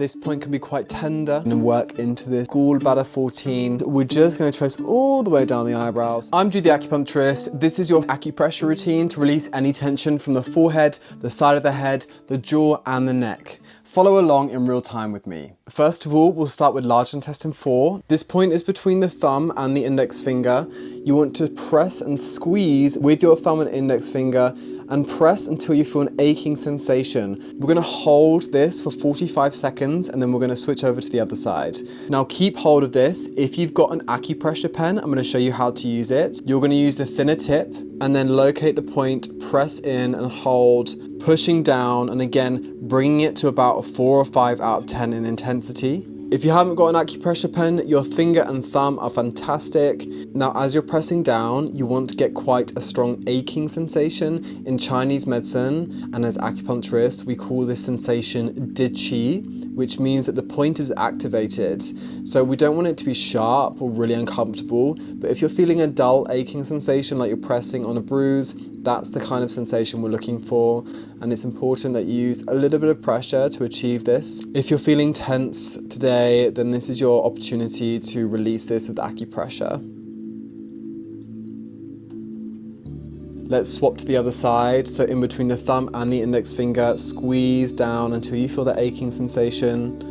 This point can be quite tender and work into this gallbladder 14. We're just going to trace all the way down the eyebrows. I'm Jude the acupuncturist. This is your acupressure routine to release any tension from the forehead, the side of the head, the jaw and the neck. Follow along in real time with me. First of all, we'll start with large intestine 4. This point is between the thumb and the index finger. You want to press and squeeze with your thumb and index finger and press until you feel an aching sensation. We're gonna hold this for 45 seconds and then we're gonna switch over to the other side. Now keep hold of this. If you've got an acupressure pen, I'm gonna show you how to use it. You're gonna use the thinner tip and then locate the point, press in and hold, pushing down, and again, bringing it to about a 4 or 5 out of 10 in intensity. If you haven't got an acupressure pen, your finger and thumb are fantastic. Now, as you're pressing down, you want to get quite a strong aching sensation. In Chinese medicine, and as acupuncturists, we call this sensation di qi, which means that the point is activated. So we don't want it to be sharp or really uncomfortable, but if you're feeling a dull aching sensation like you're pressing on a bruise, that's the kind of sensation we're looking for, and it's important that you use a little bit of pressure to achieve this. If you're feeling tense today, then this is your opportunity to release this with acupressure. Let's swap to the other side. So in between the thumb and the index finger, squeeze down until you feel the aching sensation.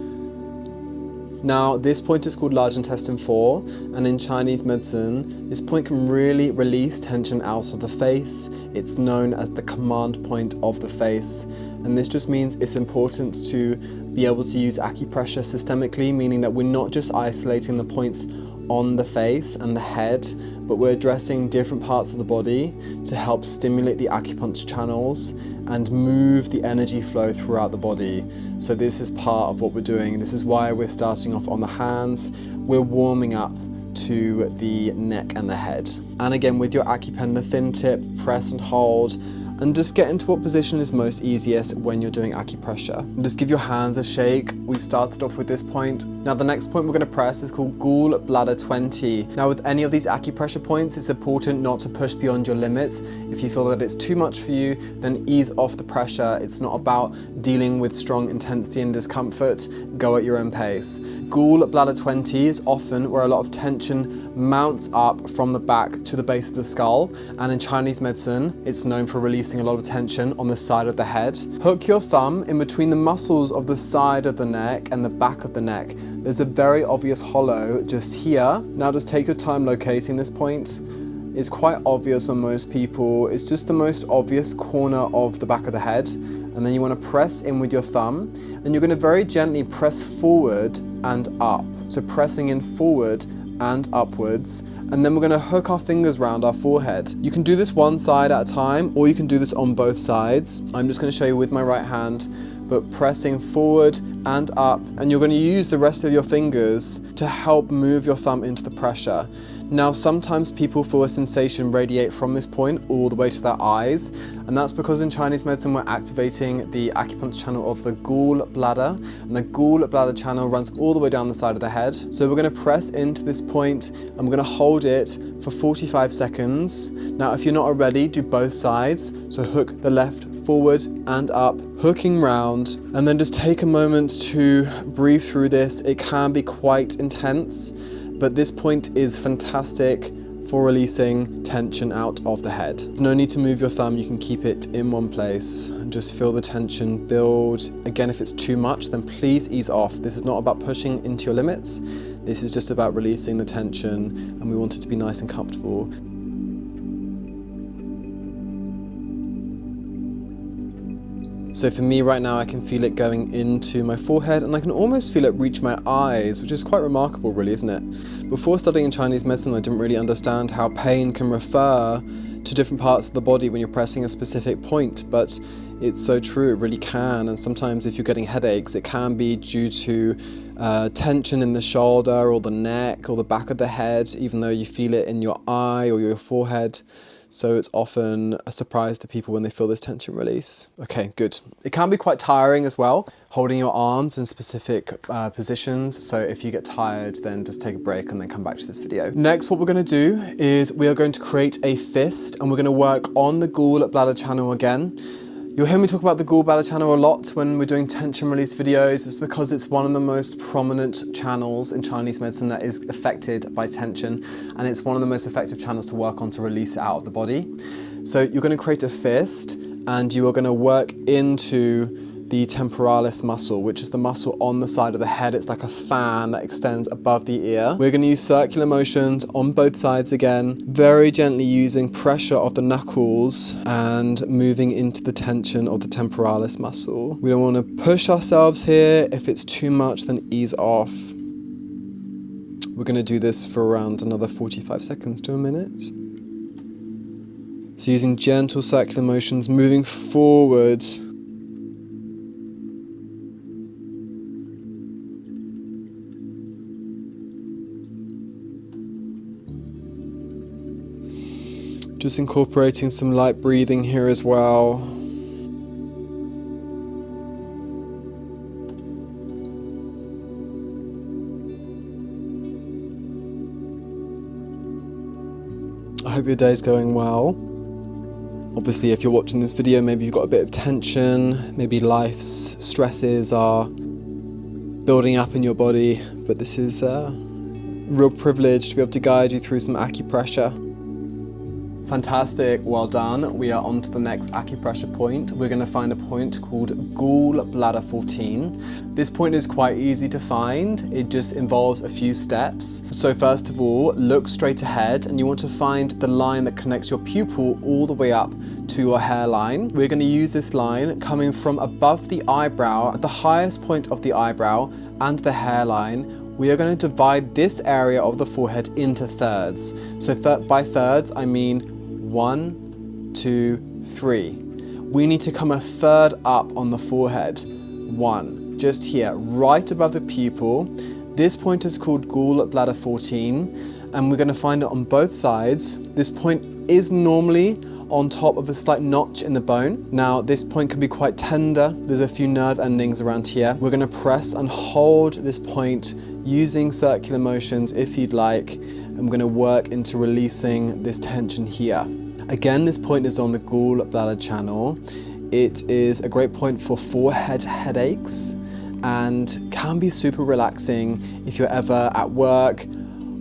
Now, this point is called large intestine 4, and in Chinese medicine, this point can really release tension out of the face. It's known as the command point of the face, and this just means it's important to be able to use acupressure systemically, meaning that we're not just isolating the points on the face and the head, but we're addressing different parts of the body to help stimulate the acupuncture channels and move the energy flow throughout the body. So this is part of what we're doing. This is why we're starting off on the hands. We're warming up to the neck and the head. And again, with your AcuPen, the thin tip, press and hold, and just get into what position is most easiest when you're doing acupressure. And just give your hands a shake. We've started off with this point. Now the next point we're going to press is called gallbladder 20. Now with any of these acupressure points, it's important not to push beyond your limits. If you feel that it's too much for you, then ease off the pressure. It's not about dealing with strong intensity and discomfort. Go at your own pace. Gallbladder 20 is often where a lot of tension mounts up from the back to the base of the skull, and in Chinese medicine, it's known for releasing a lot of tension on the side of the head. Hook your thumb in between the muscles of the side of the neck and the back of the neck. There's a very obvious hollow just here. Now just take your time locating this point. It's quite obvious on most people. It's just the most obvious corner of the back of the head. And then you want to press in with your thumb, and you're going to very gently press forward and up. So pressing in forward and upwards, and then we're going to hook our fingers around our forehead. You can do this one side at a time, or you can do this on both sides. I'm just going to show you with my right hand, but pressing forward and up, and you're going to use the rest of your fingers to help move your thumb into the pressure. Now, sometimes people feel a sensation radiate from this point all the way to their eyes, and that's because in Chinese medicine we're activating the acupuncture channel of the gallbladder, and the gallbladder channel runs all the way down the side of the head. So we're going to press into this point and we're going to hold it for 45 seconds. Now, if you're not already, do both sides. So hook the left forward and up, hooking round, and then just take a moment to breathe through this. It can be quite intense, but this point is fantastic for releasing tension out of the head. There's no need to move your thumb, you can keep it in one place and just feel the tension build. Again, if it's too much, then please ease off. This is not about pushing into your limits. This is just about releasing the tension, and we want it to be nice and comfortable. So for me right now, I can feel it going into my forehead, and I can almost feel it reach my eyes, which is quite remarkable really, isn't it? Before studying in Chinese medicine, I didn't really understand how pain can refer to different parts of the body when you're pressing a specific point, but it's so true, it really can. And sometimes if you're getting headaches, it can be due to tension in the shoulder or the neck or the back of the head, even though you feel it in your eye or your forehead. So it's often a surprise to people when they feel this tension release. Okay, good. It can be quite tiring as well, holding your arms in specific positions. So if you get tired, then just take a break and then come back to this video. Next, what we're gonna do is we are going to create a fist, and we're gonna work on the gallbladder channel again. You'll hear me talk about the gallbladder channel a lot when we're doing tension release videos. It's because it's one of the most prominent channels in Chinese medicine that is affected by tension, and it's one of the most effective channels to work on to release it out of the body. So you're going to create a fist, and you are going to work into the temporalis muscle, which is the muscle on the side of the head. It's like a fan that extends above the ear. We're going to use circular motions on both sides again, very gently using pressure of the knuckles and moving into the tension of the temporalis muscle. We don't want to push ourselves here. If it's too much, then ease off. We're going to do this for around another 45 seconds to a minute. So using gentle circular motions, moving forward. Just incorporating some light breathing here as well. I hope your day's going well. Obviously, if you're watching this video, maybe you've got a bit of tension, maybe life's stresses are building up in your body, but this is a real privilege to be able to guide you through some acupressure. Fantastic, well done. We are on to the next acupressure point. We're going to find a point called gallbladder 14. This point is quite easy to find. It just involves a few steps. So first of all, look straight ahead, and you want to find the line that connects your pupil all the way up to your hairline. We're going to use this line coming from above the eyebrow, at the highest point of the eyebrow and the hairline. We are going to divide this area of the forehead into thirds. So by thirds, I mean 1, 2, 3. We need to come a third up on the forehead. 1, just here, right above the pupil. This point is called gallbladder 14, and we're going to find it on both sides. This point is normally on top of a slight notch in the bone. Now, this point can be quite tender. There's a few nerve endings around here. We're going to press and hold this point using circular motions if you'd like, and we're going to work into releasing this tension here. Again, this point is on the gallbladder channel. It is a great point for forehead headaches and can be super relaxing if you're ever at work,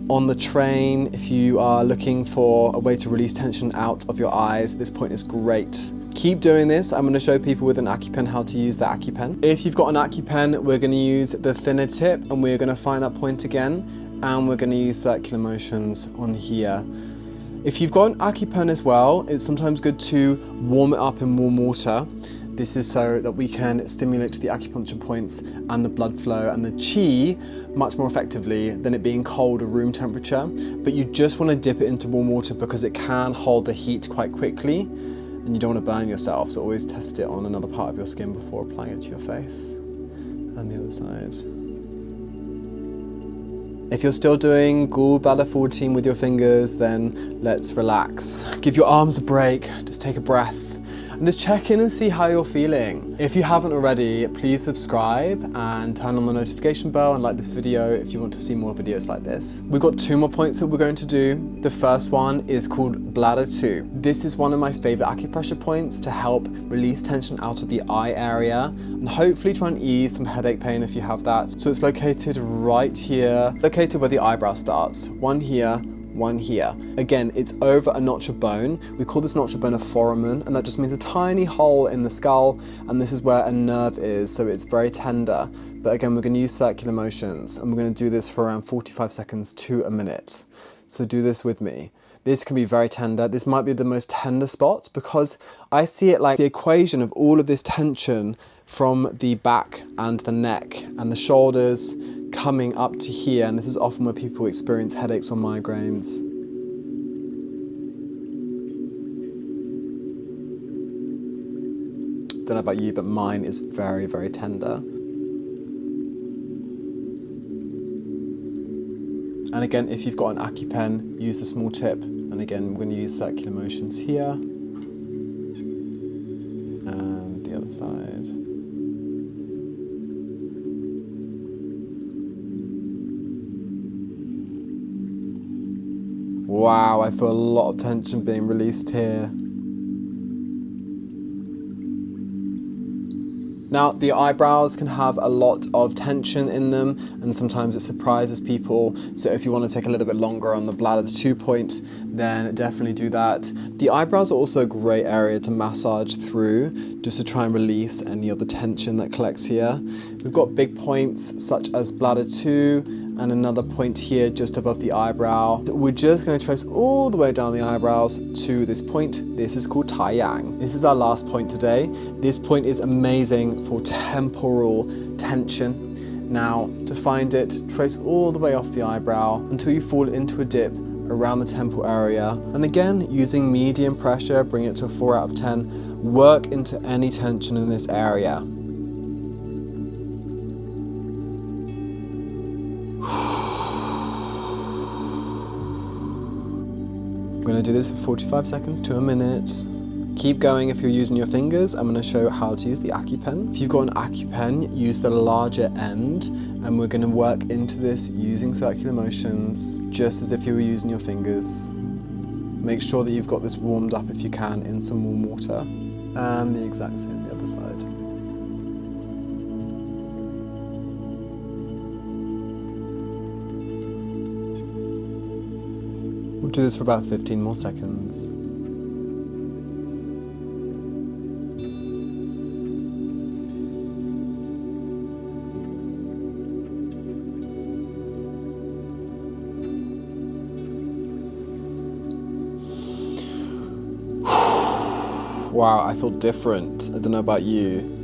on the train, if you are looking for a way to release tension out of your eyes. This point is great. Keep doing this. I'm going to show people with an AccuPen how to use the AccuPen. If you've got an AccuPen, we're going to use the thinner tip, and we're going to find that point again, and we're going to use circular motions on here. If you've got an AccuPen as well, it's sometimes good to warm it up in warm water. This is so that we can stimulate the acupuncture points and the blood flow and the chi much more effectively than it being cold or room temperature. But you just want to dip it into warm water because it can hold the heat quite quickly, and you don't want to burn yourself. So always test it on another part of your skin before applying it to your face. And the other side. If you're still doing gallbladder 14 with your fingers, then let's relax. Give your arms a break, just take a breath. And just check in and see how you're feeling. If you haven't already, please subscribe and turn on the notification bell and like this video if you want to see more videos like this. We've got 2 more points that we're going to do. The first one is called bladder 2. This is one of my favorite acupressure points to help release tension out of the eye area and hopefully try and ease some headache pain if you have that. So it's located right here, located where the eyebrow starts. One here, one here. Again, it's over a notch of bone. We call this notch of bone a foramen, and that just means a tiny hole in the skull, and this is where a nerve is, so it's very tender. But again, we're going to use circular motions, and we're going to do this for around 45 seconds to a minute. So do this with me. This can be very tender. This might be the most tender spot because I see it like the equation of all of this tension from the back and the neck and the shoulders coming up to here, and this is often where people experience headaches or migraines. Don't know about you, but mine is very, very tender. And again, if you've got an AccuPen, use the small tip. And again, we're going to use circular motions here. And the other side. Wow, I feel a lot of tension being released here. Now, the eyebrows can have a lot of tension in them, and sometimes it surprises people. So if you want to take a little bit longer on the bladder 2 point, then definitely do that. The eyebrows are also a great area to massage through, just to try and release any of the tension that collects here. We've got big points such as bladder 2, and another point here just above the eyebrow. We're just going to trace all the way down the eyebrows to this point. This is called Taiyang. This is our last point today. This point is amazing for temporal tension. Now, to find it, trace all the way off the eyebrow until you fall into a dip around the temple area. And again, using medium pressure, bring it to a 4 out of 10. Work into any tension in this area. I'm going to do this for 45 seconds to a minute. Keep going if you're using your fingers. I'm going to show how to use the AcuPen. If you've got an AcuPen, use the larger end, and we're going to work into this using circular motions, just as if you were using your fingers. Make sure that you've got this warmed up if you can in some warm water. And the exact same on the other side. We'll do this for about 15 more seconds. Wow, I feel different. I don't know about you.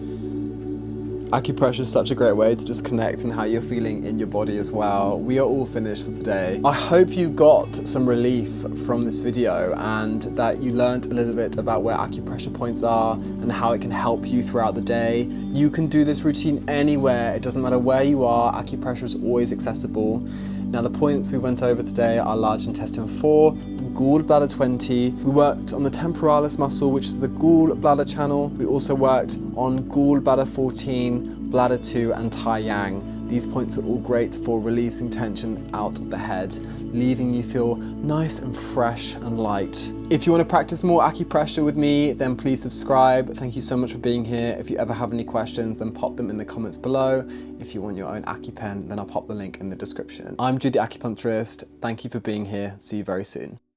Acupressure is such a great way to just connect and how you're feeling in your body as well. We are all finished for today. I hope you got some relief from this video and that you learned a little bit about where acupressure points are and how it can help you throughout the day. You can do this routine anywhere. It doesn't matter where you are. Acupressure is always accessible. Now, the points we went over today are large intestine 4, gallbladder 20. We worked on the temporalis muscle, which is the gallbladder channel. We also worked on gallbladder 14, bladder 2, and Taiyang. These points are all great for releasing tension out of the head, leaving you feel nice and fresh and light. If you want to practice more acupressure with me, then please subscribe. Thank you so much for being here. If you ever have any questions, then pop them in the comments below. If you want your own AcuPen, then I'll pop the link in the description. I'm Jude the Acupuncturist. Thank you for being here. See you very soon.